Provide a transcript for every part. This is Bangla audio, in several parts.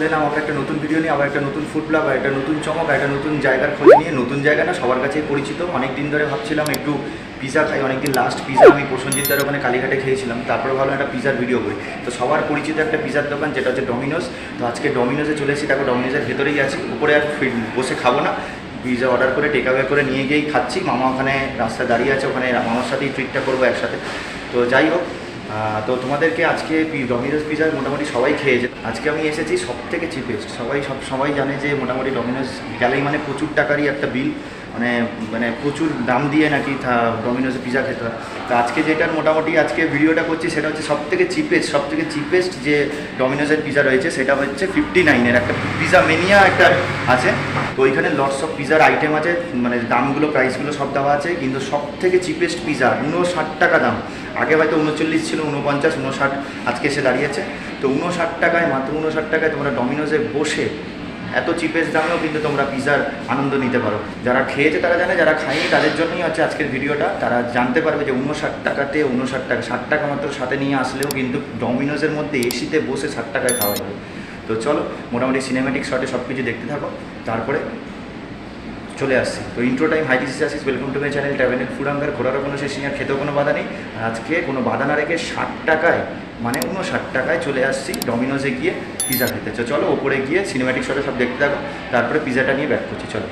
চলে এলাম আবার একটা নতুন ভিডিও নিয়ে, আবার একটা নতুন ফুড ব্লগ, একটা নতুন চমক, একটা নতুন জায়গার খোঁজ নিয়ে। নতুন জায়গা না, সবার কাছেই পরিচিত। অনেক দিন ধরে ভাবছিলাম একটু পিজা খাই, অনেকদিন লাস্ট পিজা আমি প্রসঞ্জিতদার ওখানে কালীঘাটে খেয়েছিলাম, তারপরে ভাবলাম একটা পিজার ভিডিও করি। তো সবার পরিচিত একটা পিজার দোকান যেটা হচ্ছে ডমিনোস। তো আজকে ডমিনোসে চলে এসেছি, দেখো ডমিনোসের ভেতরেই আছি, উপরে আর বসে খাবো না, পিজা অর্ডার করে টেক অ্যাওয়ে করে নিয়ে গিয়েই খাচ্ছি। মামা ওখানে রাস্তায় দাঁড়িয়ে আছে, ওখানে মামার সাথেই ট্রিটটা করবো একসাথে। তো যাই হোক, তো তোমাদেরকে আজকে ডমিনোস পিজা মোটামুটি সবাই খেয়েছে। আজকে আমি এসেছি সব থেকে চিপেস্ট। সবাই জানে যে মোটামুটি ডমিনোস গেলেই মানে প্রচুর টাকারই একটা বিল, মানে প্রচুর দাম দিয়ে নাকি ডমিনোসে পিজা খেতে হয়। তো আজকে যেটার মোটামুটি আজকে ভিডিওটা করছি সেটা হচ্ছে সব থেকে চিপেস্ট যে ডমিনোসের পিজা রয়েছে, সেটা হচ্ছে 59-এর একটা পিজা মেনিয়া একটা আছে। তো ওইখানে লটস অফ পিজার আইটেম আছে, মানে দামগুলো প্রাইসগুলো সব দেওয়া আছে, কিন্তু সব থেকে চিপেস্ট পিজা 59 টাকা দাম। আগে হয়তো 39 ছিল, 49, 59, আজকে এসে দাঁড়িয়েছে। তো 59 টাকায়, মাত্র 59 টাকায় তোমরা ডমিনোসে বসে এত চিপেস্ট দামেও কিন্তু তোমরা পিজার আনন্দ নিতে পারো। যারা খেয়েছে তারা জানে, যারা খায়নি তাদের জন্যই হচ্ছে আজকের ভিডিওটা। তারা জানতে পারবে যে 59 টাকাতে 59 টাকা, 60 টাকা মাত্র সাথে নিয়ে আসলেও কিন্তু ডমিনোসের মধ্যে এসিতে বসে 60 টাকায় খাওয়া যাবে। তো চলো মোটামুটি সিনেম্যাটিক শটে সব কিছু দেখতে থাকো, তারপরে চলে আসছি। তো intro time, hi this is welcome to my channel ট্যাবেনের ফুড হাঙ্গার। ঘোরারও কোনো শেষ নেই আর খেতেও কোনো বাধা নেই। আর আজকে কোনো বাধা না রেখে 60 টাকায়, মানে 59 টাকায় চলে আসছি ডমিনোসে গিয়ে পিজা খেতে। তো চলো ওপরে গিয়ে সিনেম্যাটিক শটে সব দেখতে থাকো, তারপরে পিজাটা নিয়ে ব্যাক করছি। চলো।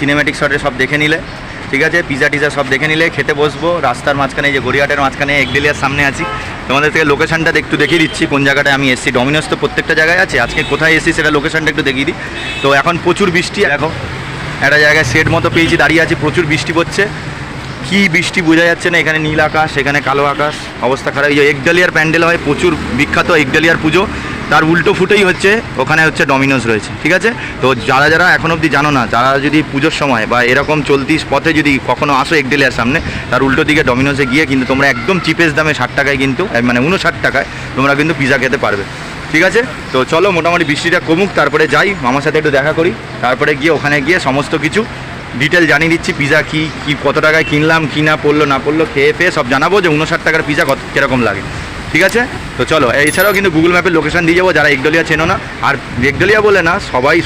সিনেম্যাটিক শটে সব দেখে নিলে, ঠিক আছে, পিজা টিজা সব দেখে নিলে, খেতে বসবো। রাস্তার মাঝখানে, যে গড়িয়াহাটের মাঝখানে একডেলিয়ার সামনে আছি। তোমাদের থেকে লোকেশনটা একটু দেখিয়ে দিচ্ছি কোন জায়গাটায় আমি এসেছি। ডমিনোস তো প্রত্যেকটা জায়গায় আছে, আজকে কোথায় এসেছি সেটা লোকেশনটা একটু দেখিয়ে দিই। তো এখন প্রচুর বৃষ্টি, দেখো একটা জায়গায় শেড মতো পেয়েছি, দাঁড়িয়ে আছি, প্রচুর বৃষ্টি পড়ছে। কি বৃষ্টি বোঝা যাচ্ছে না, এখানে নীল আকাশ, এখানে কালো আকাশ, অবস্থা খারাপ। এই যে একডেলিয়ার প্যান্ডেল হয়, প্রচুর বিখ্যাত একডেলিয়ার পুজো, তার উল্টো ফুটেই হচ্ছে ওখানে হচ্ছে ডমিনোস রয়েছে, ঠিক আছে। তো যারা এখন অবধি জানো না, যারা যদি পুজোর সময় বা এরকম চলতি পথে যদি কখনো আসো একডেলিয়ার সামনে, তার উল্টো দিকে ডমিনোসে গিয়ে কিন্তু তোমরা একদম চিপেস্ট দামে 60 টাকায় কিন্তু, মানে 59 টাকায় তোমরা কিন্তু পিজা খেতে পারবে, ঠিক আছে। তো চলো মোটামুটি বৃষ্টিটা কমুক, তারপরে যাই, মামার সাথে একটু দেখা করি, তারপরে গিয়ে ওখানে গিয়ে সমস্ত কিছু ডিটেল জানিয়ে দিচ্ছি। পিজা কি কত টাকায় কিনলাম, কি না পড়লো না পড়লো, খেয়ে ফেয়ে সব জানাবো যে 59 টাকার পিজা কীরকম লাগে, ঠিক আছে। তো চলো, এছাড়াও কিন্তু গুগল ম্যাপের লোকেশন দিয়ে যাবো যারা একডলিয়া চেনো না। আর একডলিয়া বলে না,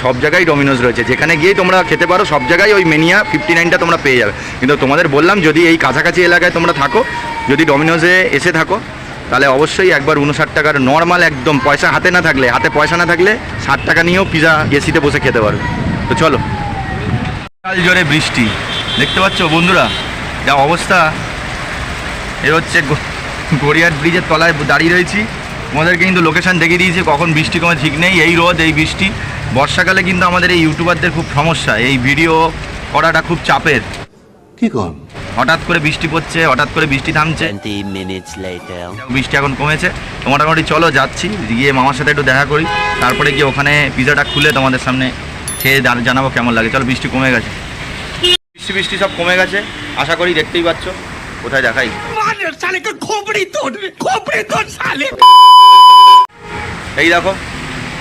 সব জায়গায় ডমিনোস রয়েছে, যেখানে গিয়েই তোমরা খেতে পারো, সব জায়গায় ওই মেনিয়া 59টা তোমরা পেয়ে যাবে। কিন্তু তোমাদের বললাম, যদি এই কাছাকাছি এলাকায় তোমরা থাকো, যদি ডমিনোসে এসে থাকো, তাহলে অবশ্যই একবার 59 টাকার নর্মাল একদম হাতে পয়সা না থাকলে 60 টাকা নিয়েও পিজা এসিতে বসে খেতে পারবে। তো চলো। কাল জোরে বৃষ্টি দেখতে পাচ্ছ বন্ধুরা, যা অবস্থা। এ হচ্ছে গড়িয়াহাট ব্রিজের তলায় দাঁড়িয়ে রয়েছি, আমাদেরকে কিন্তু লোকেশান দেখিয়ে দিয়েছে, কখন বৃষ্টি কমে ঠিক নেই। এই রোদ, এই বৃষ্টি, বর্ষাকালে কিন্তু আমাদের এই ইউটিউবারদের খুব সমস্যা, এই ভিডিও করাটা খুব চাপের। কি কর, হঠাৎ করে বৃষ্টি পড়ছে, হঠাৎ করে বৃষ্টি থামছে। বৃষ্টি এখন কমেছে, তো মোটামুটি চলো যাচ্ছি, গিয়ে মামার সাথে একটু দেখা করি, তারপরে গিয়ে ওখানে পিজাটা খুলে তোমাদের সামনে খেয়ে জানাবো কেমন লাগে। চলো, বৃষ্টি কমে গেছে, বৃষ্টি সব কমে গেছে আশা করি, দেখতেই পাচ্ছ। কোথায় দেখাই, এই দেখো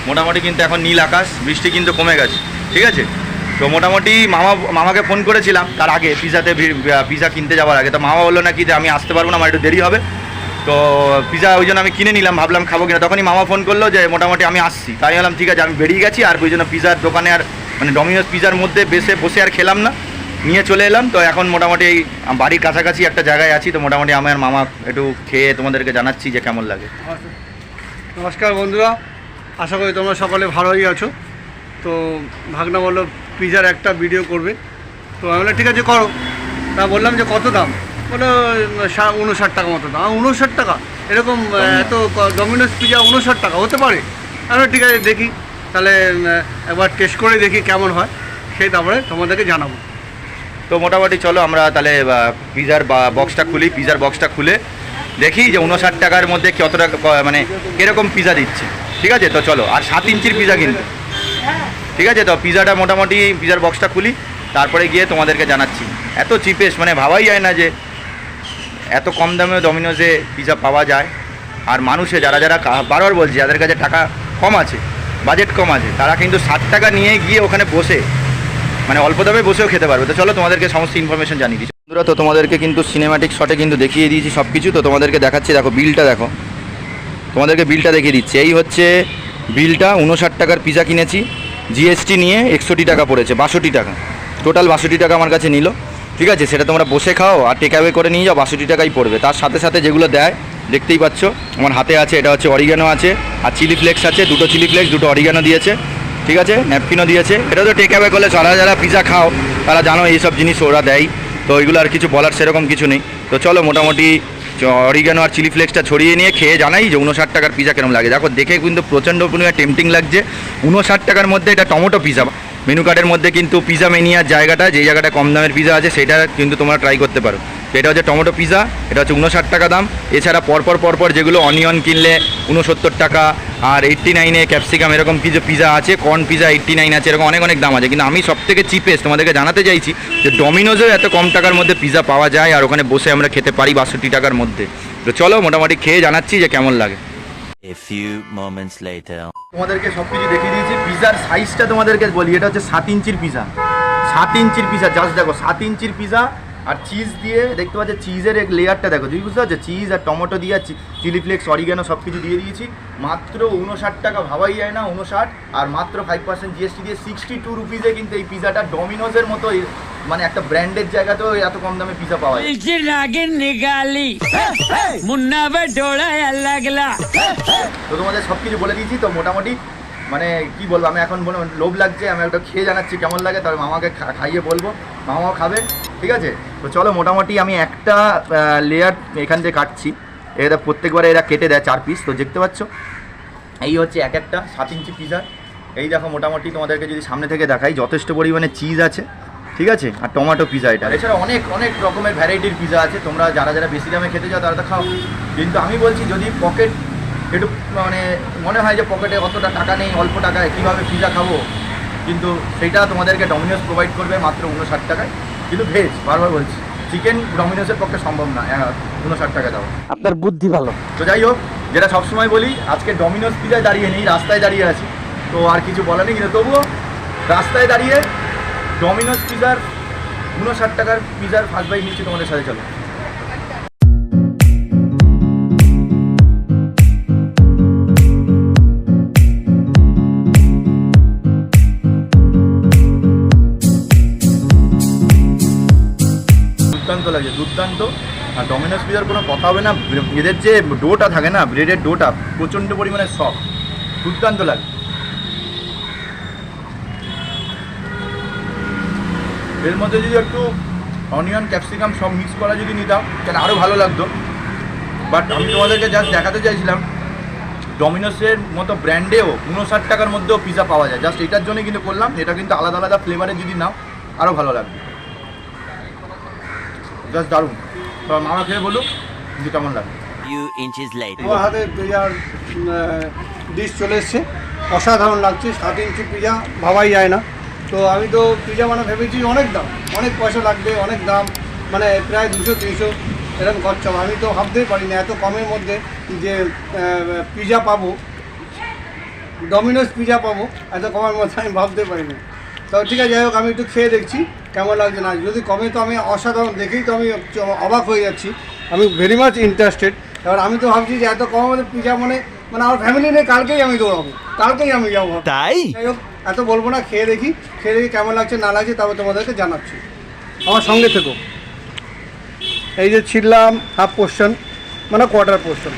মোটামুটি কিন্তু এখন নীল আকাশ, বৃষ্টি কিন্তু কমে গেছে, ঠিক আছে। তো মোটামুটি মামাকে ফোন করেছিলাম তার আগে, পিজা কিনতে যাওয়ার আগে। তো মামা বললো নাকি যে আমি আসতে পারবো না, আমার একটু দেরি হবে। তো পিজা ওই জন্য আমি কিনে নিলাম, ভাবলাম খাবো কিনা। তখনই মামা ফোন করলো যে মোটামুটি আমি আসছি। তাই বললাম ঠিক আছে, আমি বেরিয়ে গেছি। আর ওই জন্য পিজার দোকানে আর, মানে ডমিনোস পিজার মধ্যে বসে আর খেলাম না, নিয়ে চলে এলাম। তো এখন মোটামুটি এই বাড়ির কাছাকাছি একটা জায়গায় আছি। তো মোটামুটি আমি আর মামা একটু খেয়ে তোমাদেরকে জানাচ্ছি যে কেমন লাগে। নমস্কার বন্ধুরা, আশা করি তোমরা সকলে ভালোই আছো। তো ভাগনা বললো পিজার একটা ভিডিও করবে, তো আমি বললাম ঠিক আছে করো। তা বললাম যে কত দাম, বলো 59 টাকা মতো দাম। 59 টাকা, এরকম এত ডমিনোস পিজা 59 টাকা হতে পারে? আমি ঠিক আছে দেখি, তাহলে একবার টেস্ট করে দেখি কেমন হয়, সেই তারপরে তোমাদেরকে জানাবো। তো মোটামুটি চলো আমরা তাহলে পিজার বক্সটা খুলে দেখি যে 59 টাকার মধ্যে কতটা, মানে কীরকম পিজা দিচ্ছে, ঠিক আছে। তো চলো, আর 7 ইঞ্চির পিজা কিন্তু ঠিক আছে, তো পিজাটা মোটামুটি পিজার বক্সটা খুলি, তারপরে গিয়ে তোমাদেরকে জানাচ্ছি। এত চিপেস্ট মানে ভাবাই যায় না যে এত কম দামে ডমিনোজে পিজা পাওয়া যায়। আর মানুষে যারা যারা বারবার বলছি যাদের কাছে টাকা কম আছে, বাজেট কম আছে, তারা কিন্তু 60 টাকা নিয়ে গিয়ে ওখানে বসে মানে অল্প দামে বসেও খেতে পারবে। তো চলো তোমাদেরকে সমস্ত ইনফরমেশন জানিয়ে দিচ্ছি বন্ধুরা। তো তোমাদেরকে কিন্তু সিনেম্যাটিক শটে কিন্তু দেখিয়ে দিয়েছি সব কিছু। তো তোমাদেরকে দেখাচ্ছি, দেখো বিলটা দেখো, তোমাদেরকে বিলটা দেখিয়ে দিচ্ছি। এই হচ্ছে বিলটা, 59 টাকার পিজা কিনেছি, জিএসটি নিয়ে 61 টাকা পড়েছে, 62 টাকা টোটাল, 62 টাকা আমার কাছে নিল। ঠিক আছে, সেটা তোমরা বসে খাও আর টেক অ্যাওয়ে করে নিয়ে যাও, 62 টাকাই পড়বে। তার সাথে সাথে যেগুলো দেয় দেখতেই পাচ্ছ আমার হাতে আছে, এটা হচ্ছে অরিগানো আছে আর চিলি ফ্লেক্স আছে, 2টো চিলি ফ্লেক্স, 2টো অরিগানো দিয়েছে। ঠিক আছে, ন্যাপকিনও দিয়েছে। এটা তো টেক অ্যাওয়ে করলে যারা যারা পিজা খাও তারা জানো এইসব জিনিস ওরা দেয়, তো ওইগুলো আর কিছু বলার সেরকম কিছু নেই। তো চলো মোটামুটি অরিগানো আর চিলি ফ্লেক্সটা ছড়িয়ে নিয়ে খেয়ে জানাই যে 59 টাকার পিজা কেরম লাগে। দেখো দেখে কিন্তু প্রচণ্ড পরিমাণে টেম্পটিং লাগছে। 59 টাকার মধ্যে এটা টমেটো পিজা। মেনু কার্ডের মধ্যে কিন্তু পিজা মেনিয়ার জায়গাটা, যেই জায়গাটা কম দামের পিজা আছে সেটা কিন্তু তোমরা ট্রাই করতে পারো। এটা হচ্ছে টমেটো পিজা, এটা হচ্ছে 59 টাকা দাম। এছাড়া পরপর যেগুলো অনিয়ন কিনলে 69 টাকা আর 89-এ ক্যাপসিকাম, এরকম কিছু পিজা আছে, কর্ন পিজা 89 আছে, এরকম অনেক দাম আছে। কিন্তু আমি সবথেকে চিপেস্ট তোমাদেরকে জানাতে চাইছি যে ডমিনোজেও এত কম টাকার মধ্যে পিজা পাওয়া যায় আর ওখানে বসে আমরা খেতে পারি 62 টাকার মধ্যে। তো চলো মোটামুটি খেয়ে জানাচ্ছি যে কেমন লাগে। A few moments later. তোমাদেরকে সব কিছু দেখিয়ে দিয়েছি। পিজার সাইজটা তোমাদেরকে বলি, এটা হচ্ছে 7 ইঞ্চির পিজা, 7 ইঞ্চির পিজা, জাস্ট দেখো 7 ইঞ্চির পিজা। আর চিজ দিয়ে দেখতে পাচ্ছ, চিজের এক লেয়ারটা দেখো, তুমি বুঝতে পারছো, চিজ আর টমেটো দিয়ে চিলি ফ্লেক্স অরিগানো সব কিছু দিয়ে দিয়েছি। মাত্র 59 টাকা, ভাবাই যায় না 59, আর মাত্র 5% জিএসটি দিয়ে 62 রুপিজে কিন্তু এই পিজাটা ডমিনোজের মতো মানে একটা ব্র্যান্ডের জায়গাতেও এত কম দামে পিজা পাওয়া যায়। তো তোমাদের সব কিছু বলে দিয়েছি। তো মোটামুটি মানে কি বলবো, আমি এখন লোভ লাগছে, আমি একটা খেয়ে জানাচ্ছি কেমন লাগে, তবে মামাকে খাইয়ে বলবো, মামাও খাবে। ঠিক আছে, তো চলো মোটামুটি আমি একটা লেয়ার এখান থেকে কাটছি। এটা প্রত্যেকবারে এরা কেটে দেয় 4 পিস। তো দেখতে পাচ্ছ এই হচ্ছে এক একটা 7 ইঞ্চি পিজা। এই দেখো মোটামুটি তোমাদেরকে যদি সামনে থেকে দেখাই, যথেষ্ট পরিমাণে চিজ আছে। ঠিক আছে, আর টমেটো পিজা এটা। এছাড়া অনেক রকমের ভ্যারাইটির পিজা আছে, তোমরা যারা যারা বেশি দামে খেতে চাও তারা তো খাও। কিন্তু আমি বলছি যদি পকেট একটু মানে মনে হয় যে পকেটে অতটা টাকা নেই, অল্প টাকায় কীভাবে পিজা খাবো, কিন্তু সেটা তোমাদেরকে ডমিনোস প্রোভাইড করবে মাত্র 59 টাকায়। কিন্তু ভেজ, বারবার বলছি, চিকেন ডমিনোসের পক্ষে সম্ভব না 59 টাকা দাও। আপনার বুদ্ধি ভালো। তো যাই হোক, যেটা সবসময় বলি, আজকে ডমিনোস পিজায় দাঁড়িয়ে নেই, রাস্তায় দাঁড়িয়ে আছি। তো আর কিছু বলা নেই, কিন্তু তবুও রাস্তায় দাঁড়িয়ে ডমিনোস পিজার 59 টাকার পিজার ফার্স্ট বাইট নিচ্ছি তোমাদের সাথে। চলো দুর্দান্ত লাগে, দুর্দান্ত। আর ডমিনোস পিজার কোনো কথা হবে না, এদের যে ডোটা থাকে না, ব্রেডের ডোটা প্রচণ্ড পরিমাণে সফট, দুর্দান্ত লাগে। এর মধ্যে যদি একটু অনিয়ন ক্যাপসিকাম সব মিক্স করা যদি নিতাম তাহলে আরও ভালো লাগতো। বাট আমি তোমাদেরকে জাস্ট দেখাতে চাইছিলাম ডমিনোসের মতো ব্র্যান্ডেও 59 টাকার মধ্যেও পিজা পাওয়া যায়। জাস্ট এটার জন্যই কিন্তু করলাম। এটা কিন্তু আলাদা আলাদা ফ্লেভারে যদি নাও আরও ভালো লাগবে, জাস্ট দারুণ। তো মামা খেয়ে বলুক যে কেমন লাগে। Few inches later. আমার হাতে পিজার ডিশ চলে এসছে, অসাধারণ লাগছে। 7 ইঞ্চি পিজা ভাবাই যায় না। তো আমি তো পিজা মানে ভেবেছি অনেক দাম, অনেক পয়সা লাগবে, অনেক দাম, মানে প্রায় 200-300 এরকম খরচা। আমি তো ভাবতেই পারি না এত কমের মধ্যে যে পিজা পাবো, ডমিনোস পিজা পাবো এত কমের মধ্যে, আমি ভাবতে পারি না। তো ঠিক আছে, যাই হোক, আমি একটু খেয়ে দেখছি কেমন লাগছে না। যদি কমে তো আমি অসাধারণ, দেখেই তো আমি অবাক হয়ে যাচ্ছি। আমি ভেরি মাচ ইন্টারেস্টেড। এবার আমি তো ভাবছি যে এত কম মধ্যে পিজা মানে আমার ফ্যামিলি নেই, কালকেই আমি দৌড়াবো, কালকেই আমি যাবো। তাই যাই হোক, এত বলবো না, খেয়ে দেখি কেমন লাগছে না লাগছে, তবে তোমাদেরকে জানাচ্ছি। আমার সঙ্গে থেকো। এই যে ছিললাম হাফ পোর্শন, মানে কোয়ার্টার পোর্শন,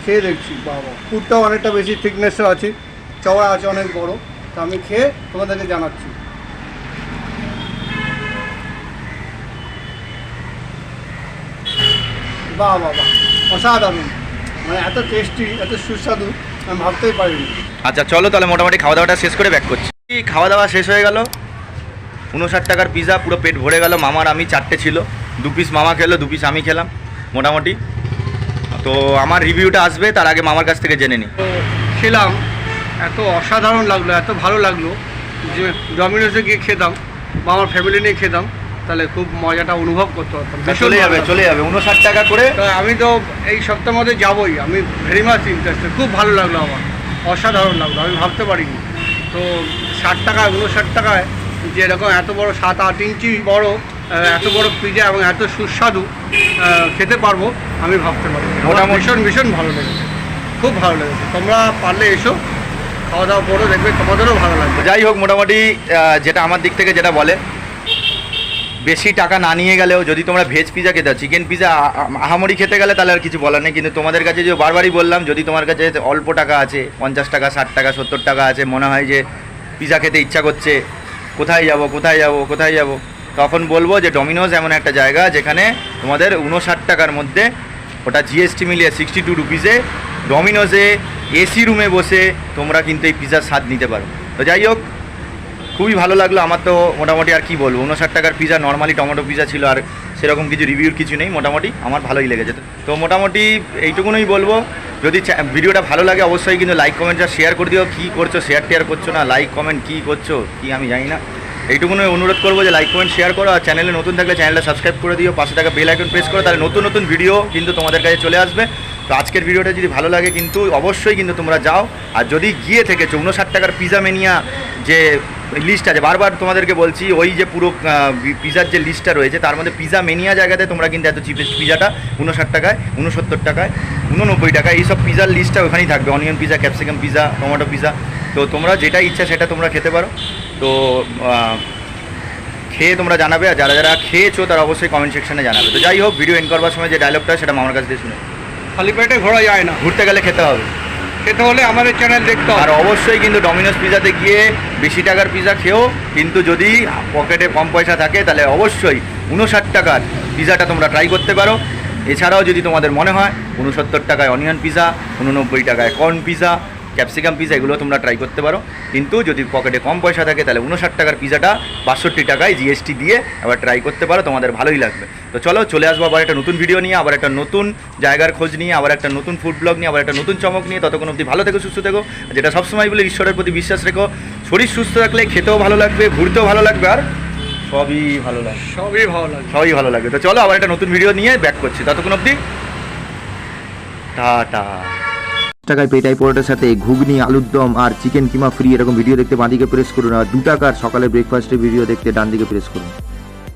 খেয়ে দেখছি। বাবা, পুরটাও অনেকটা বেশি থিকনেসও আছে, চওড়া আছে অনেক বড়। তো আমি খেয়ে তোমাদেরকে জানাচ্ছি। বাহ বাহ বাহ, অসাধারণ, মানে এত টেস্টি, এত সুস্বাদু আমি ভাবতেই পারিনি। আচ্ছা চলো তাহলে মোটামুটি খাওয়া দাওয়াটা শেষ করে ব্যাক করছি। খাওয়া দাওয়া শেষ হয়ে গেল, 59 টাকার পিজা পুরো পেট ভরে গেল। মামার আমি 4টে ছিল, 2 পিস মামা খেলো, 2 পিস আমি খেলাম মোটামুটি। তো আমার রিভিউটা আসবে তার আগে মামার কাছ থেকে জেনে নিই। তো খেলাম, এত অসাধারণ লাগলো, এত ভালো লাগলো যে ডমিনোসে গিয়ে খেতাম বা আমার ফ্যামিলি নিয়ে খেতাম তাহলে খুব মজাটা অনুভব করতে পারতাম। চলে যাবে 59 টাকা করে। তো আমি তো এই সপ্তাহের মধ্যে যাবোই, আমি ভেরি মাচ ইন্টারেস্টেড। খুব ভালো লাগলো আমার, অসাধারণ লাগলো, আমি ভাবতে পারিনি। তো 60 টাকায় 59 টাকায় যে এরকম এত বড় 7-8 ইঞ্চি বড় এত বড় পিজা এবং এত সুস্বাদু খেতে পারবো আমি ভাবতে পারি। ভীষণ ভীষণ ভালো লেগেছে, খুব ভালো লেগেছে। তোমরা পারলে এসো, খাওয়া দাওয়া করো, দেখবে তোমাদেরও ভালো লাগবে। যাই হোক, মোটামুটি যেটা আমার দিক থেকে যেটা বলে, বেশি টাকা না নিয়ে গেলেও যদি তোমরা ভেজ পিজা খেতে চাও, চিকেন পিজা আহামরি খেতে গেলে তাহলে আর কিছু বলার নেই। কিন্তু তোমাদের কাছে যে বারবারই বললাম, যদি তোমার কাছে অল্প টাকা আছে, 50 টাকা 60 টাকা 70 টাকা আছে, মনে হয় যে পিজা খেতে ইচ্ছা করছে, কোথায় যাব কোথায় যাব কোথায় যাব, তখন বলবো যে ডমিনোজ এমন একটা জায়গা যেখানে তোমাদের 59 টাকার মধ্যে, ওটা জিএসটি মিলিয়ে 62 রুপিসে ডমিনোজে এসি রুমে বসে তোমরা কিন্তু এই পিজার স্বাদ নিতে পারো। তো যাই হোক, খুবই ভালো লাগলো আমার। তো মোটামুটি আর কি বলবো, 59 টাকার পিজা, নর্মালি টমেটো পিজা ছিল, আর সেরকম কিছু রিভিউর কিছু নেই। মোটামুটি আমার ভালোই লেগেছে। তো মোটামুটি এইটুকুনই বলবো। যদি ভিডিওটা ভালো লাগে অবশ্যই কিন্তু লাইক কমেন্টটা শেয়ার করে দিও। কী করছো, শেয়ার করছো না, লাইক কমেন্ট কী করছো কি আমি জানি না। এইটুকুনই অনুরোধ করবো যে লাইক কমেন্ট শেয়ার করো, আর চ্যানেলে নতুন থাকলে চ্যানেলটা সাবস্ক্রাইব করে দিও, পাশে থাকা বেল আইকন প্রেস করো, তাহলে নতুন নতুন ভিডিও কিন্তু তোমাদের কাছে চলে আসবে। তো আজকের ভিডিওটা যদি ভালো লাগে কিন্তু অবশ্যই কিন্তু তোমরা যাও। আর যদি গিয়ে থেকেছো 59 টাকার পিজা ম্যানিয়া যে লিস্ট আছে, বারবার তোমাদেরকে বলছি, ওই যে পুরো পিজার যে লিস্টটা রয়েছে তার মধ্যে পিজা ম্যানিয়া জায়গাতে তোমরা কিন্তু এত চিপেস্ট পিজাটা 59 টাকায়, 69 টাকায়, 89 টাকায় এইসব পিজার লিস্টটা ওখানেই থাকবে। Onion pizza, capsicum pizza, tomato pizza. তো তোমরা যেটা ইচ্ছা সেটা তোমরা খেতে পারো। তো খেয়ে তোমরা জানাবে, আর যারা যারা খেয়েছো তারা অবশ্যই কমেন্ট সেকশনে জানাবে। তো যাই হোক, ভিডিও এন্ড করবার সময় যে ডায়লগটা সেটা আমার কাছ থেকে শুনে, খালি পেটে ঘোরা যায় না, ঘুরতে গেলে খেতে হবে, খেতে হলে আমাদের চ্যানেল দেখতে হবে। আর অবশ্যই কিন্তু ডমিনোস পিজাতে গিয়ে বেশি টাকার পিজা খেও, কিন্তু যদি পকেটে কম পয়সা থাকে তাহলে অবশ্যই 59 টাকার পিজাটা তোমরা ট্রাই করতে পারো। এছাড়াও যদি তোমাদের মনে হয় 69 টাকায় অনিয়ন পিজা, 89 টাকায় কর্ন পিজা, ক্যাপসিকাম পিজা, এগুলো তোমরা ট্রাই করতে পারো। কিন্তু যদি পকেটে কম পয়সা থাকে তাহলে 59 টাকার পিজাটা 62 টাকায় জিএসটি দিয়ে আবার ট্রাই করতে পারো, তোমাদের ভালোই লাগবে। তো চলো, চলে আসবো আবার একটা নতুন ভিডিও নিয়ে, আবার একটা নতুন জায়গার খোঁজ নিয়ে, আবার একটা নতুন ফুড ব্লগ নিয়ে, আবার একটা নতুন চমক নিয়ে। ততক্ষণ অবধি ভালো থেকো, সুস্থ থেকো। যেটা সবসময় বলে, ঈশ্বরের প্রতি বিশ্বাস রেখো। শরীর সুস্থ থাকলে খেতেও ভালো লাগবে, ঘুরতেও ভালো লাগবে, আর সবই ভালো লাগবে, সবই ভালো লাগবে। তো চলো, আবার একটা নতুন ভিডিও নিয়ে ব্যাক করছি। ততক্ষণ অবধি টাটা। টাকায় পেটাই পরোটার সাথে ঘুগনি, আলুর দম আর চিকেন কিমা ফ্রি, এরকম ভিডিও দেখতে বাঁ দিকে প্রেস করুন। আর 2 টাকার সকালে ব্রেকফাস্টের ভিডিও দেখতে ডান দিকে প্রেস করুন।